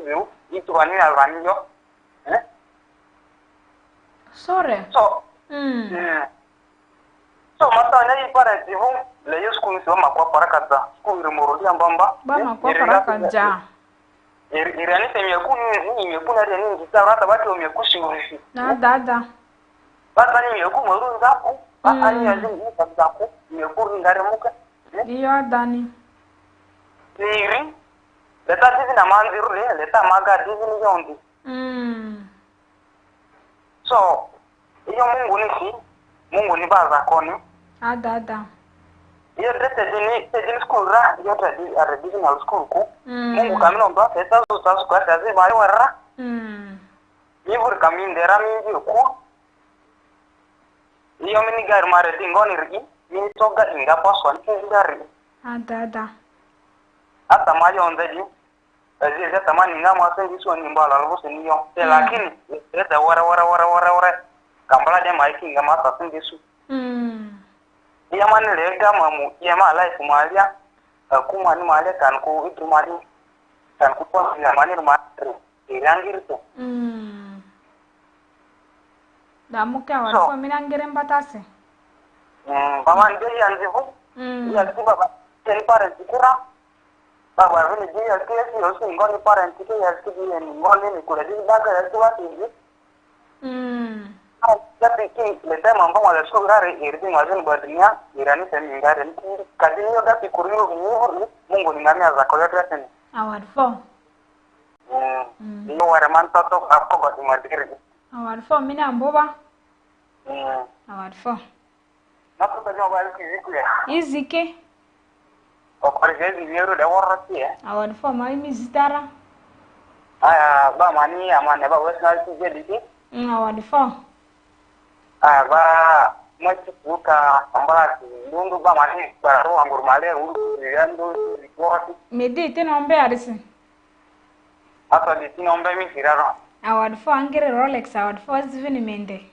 view, itu ani alvani yo. Sorry. So, so matanya ipare tivu le yo school so makwa parakata school rumorudi ambamba. Ba makwa parakata. Irani semye kuni ni kuna reni ngisa rata bati omekushi urishi. Na dada. Bata ni yeku moru ngaku. Bata ni yazi ni kazaku yekuru ngare muka. Iyo dani. Niri leta tivi na manziru le leta maga tivi ni yondi. So iyo Mungu ni baza koni. Dada. Iyo tete school ra iyo tete traditional school ku. Mungu kamino ndo teta zo kwa tazi bali warra. Yibur kamindera mi ku. Iyo mini gar mare dingoni rigi mini toga inga poswan ngari. Dada. Hata majo onzaji. Aziza tamani ngama sendi so ni mbala albusi ni yo. Lakini teta wara kambala de maiki ngama ta sendi su. Iya mani lega mamu iya ma life malia kuma ni malia kan ku itu mali kan ku pon ya mani rumah irangir tu. Da muka wala ko minangire mbatase. Paman de yanzi hu. Ya ti baba ten parent kura. Baba ni dia kesi osu ngoni parent ke ya ti ni ngoni ni kula di daga ya ti wati. Tapi ki leta mambo wala school gari irdi ngazin badnya irani semi ngare ni kadini yoga pikuriyo ni Mungu ni ngami azakoya tena. Award 4. Iyo wara man toto akko badi madiri. Award 4 mina mboba. Award 4. Napo bajo wala ki ya. Izike. Okorjezi yero da warati ya. Award 4 mai mizitara. Aya ba mani amane ba wesna ti jediti. Award 4. Ba machuka ambati nundu ba mani baro angurmale uru yando warati. Medi tenombe arisi. Ata di tinombe mi firaro. Award 4 angere Rolex award 4 zivini mende.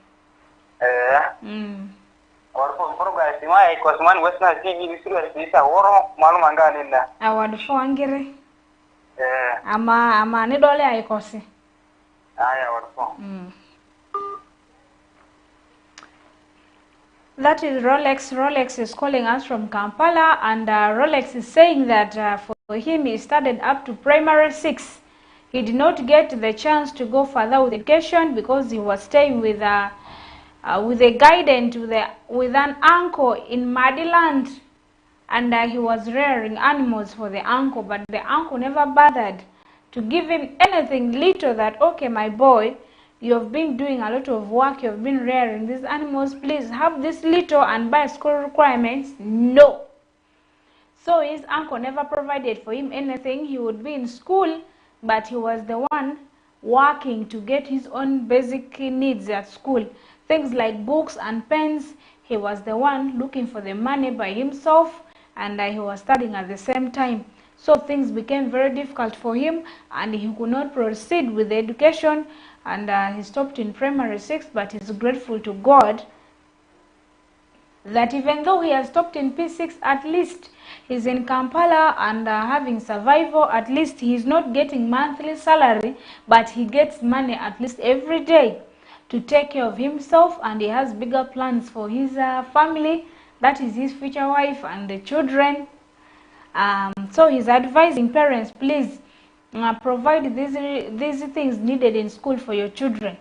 Award 4 proga estima e kosman wesna TV bisiru esisa woro malu mangani na. Award 4 angere. Ama ne dole ayikosi. Award 4. That is Rolex. Rolex is calling us from Kampala, and Rolex is saying that for him, he started up to primary 6. He did not get the chance to go further with education because he was staying with a guidance, with an uncle in Madiland, and he was rearing animals for the uncle, but the uncle never bothered to give him anything little that, okay, my boy, you have been doing a lot of work, you have been rearing these animals, please have this little and buy school requirements. No. So his uncle never provided for him anything. He would be in school, but he was the one working to get his own basic needs at school. Things like books and pens, he was the one looking for the money by himself, and he was studying at the same time. So things became very difficult for him, and he could not proceed with the education, and he stopped in primary 6, but he's grateful to God that even though he has stopped in P6, at least he's in Kampala and having survival. At least he's not getting monthly salary, but he gets money at least every day to take care of himself, and he has bigger plans for his family, that is his future wife and the children. So he's advising parents, please provide these things needed in school for your children.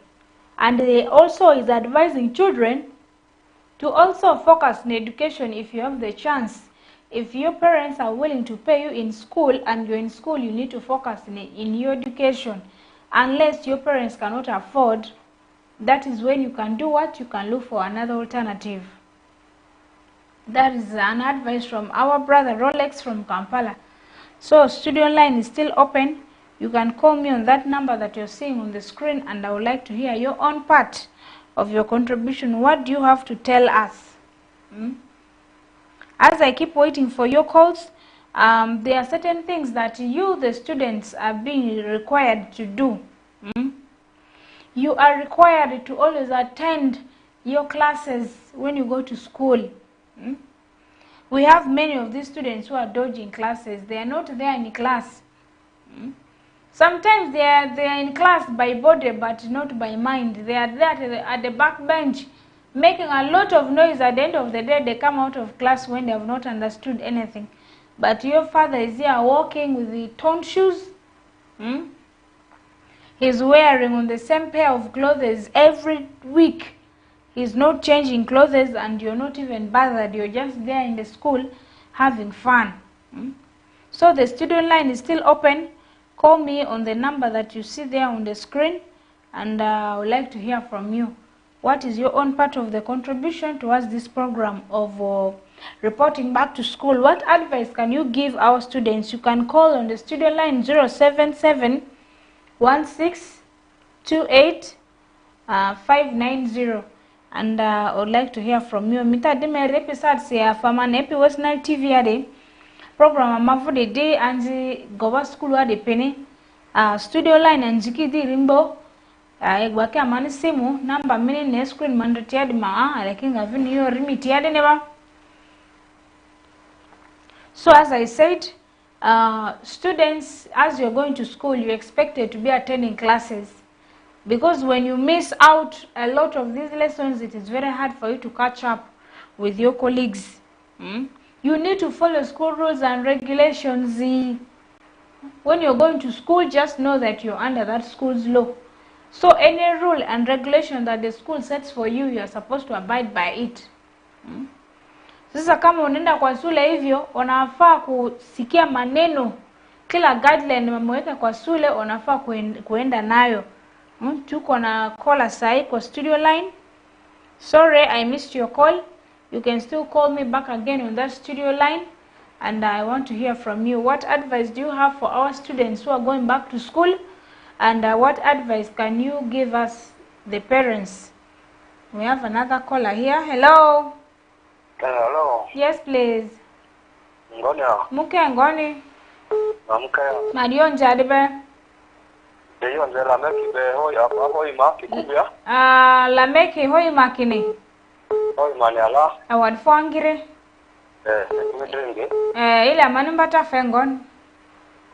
And he also is advising children to also focus on education if you have the chance. If your parents are willing to pay you in school and you're in school, you need to focus in your education. Unless your parents cannot afford, that is when you can do what? You can look for another alternative. That is an advice from our brother Rolex from Kampala. So studio line is still open. You can call me on that number that you're seeing on the screen, and I would like to hear your own part of your contribution. What do you have to tell us? As I keep waiting for your calls, there are certain things that you, the students, are being required to do. You are required to always attend your classes when you go to school. We have many of these students who are dodging classes. They are not there in class. Sometimes they are in class by body but not by mind. They are there at the back bench making a lot of noise. At the end of the day, they come out of class when they have not understood anything. But your father is here walking with the torn shoes. He's wearing on the same pair of clothes every week. He's not changing clothes and you're not even bothered. You're just there in the school having fun. So the student line is still open. Call me on the number that you see there on the screen, and I would like to hear from you. What is your own part of the contribution towards this program of reporting back to school? What advice can you give our students? You can call on the student line 077-1628-590, and I would like to hear from you. Mita deme episode se faman epi West Nile TV ade program amavu de day anzi gowa school ade pene studio line anjiki di rimbo egwake amani simu number mini ne screen mandati ade ma alakinga vini yo rimiti ade neba. So as I said, students, as you're going to school, you're expected to be attending classes, because when you miss out a lot of these lessons, it is very hard for you to catch up with your colleagues. You need to follow school rules and regulations. When you're going to school, just know that you're under that school's law. So any rule and regulation that the school sets for you, you are supposed to abide by it. Sasa kama unaenda kwa shule hivyo, unafaa kusikia maneno. Kila guideline wameweka kwa shule, unafaa kuenda nayo. Tuko na caller sai kwa studio line. Sorry, I missed your call. You can still call me back again on that studio line, and I want to hear from you. What advice do you have for our students who are going back to school, and what advice can you give us, the parents? We have another caller here. Hello. Hello. Yes, please. Ngoni. Muke ngoni. Muke. Marion jadibe. Deyo nzela meki be hoya hoi maki kubya. La meki hoi makini. Hoi mani ala. Awad fangire. Midringi. Ila manimbata fengon.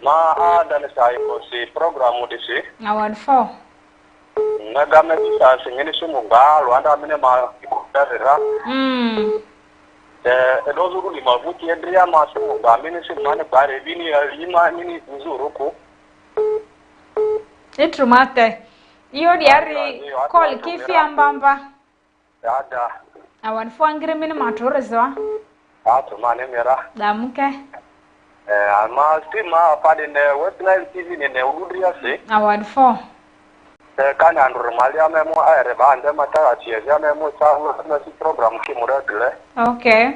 Ma dane sai ko si program disi. Awad fo. Ngame bisa singeni sumunga Rwanda mine ma ikutera. Edozo ni mavuti endria masu ngamini simane bare bini alima nini nzuruko. Itrumate. Iyo diari call kifi ambamba. Ada. Awan fangire mini maturezwa. Atu mane mera. Damuke. Ama sima pade ne West Nile TV ne ududria se. Awan fo. Kana normali amemo aere bande mata atie amemo sahu na si program ki muradile. Okay.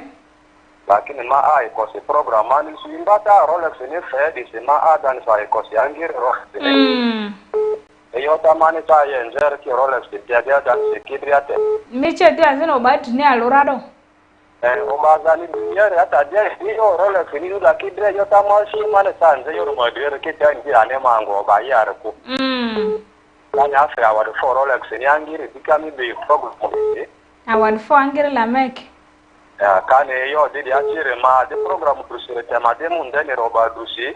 Lakini ma ai ko si program ani simbata Rolex ni fedi si ma adan sai ko si angir ro. Eyo tamani ta yenjer ki Rolex ti dia dan si kidriate. Miche dia zino bati ni alurado. O bazani yere ata dia yo Rolex ni da kidre yo tamashi mane sanje yo mo dire ki tangi ane mango ba yare ko. Kanya afi award for Rolex ni angiri bikami be program mo. Award for angiri la mek. Kane yo didi achire ma de program kusire tema de mundene roba dusi.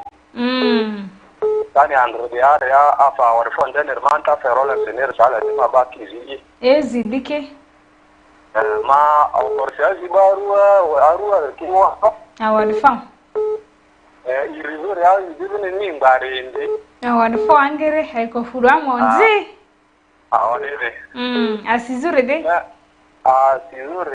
Kane andro de area afa award for ndene manta for Rolex ni sala de mabaki ziji. Ezi dike. Ma okorsia zibarua arua kinwa. Award for. Irizo ya izini ni ngare ndi. Award for angiri haiko furwa monzi. Awade. Asizure de. Asizure.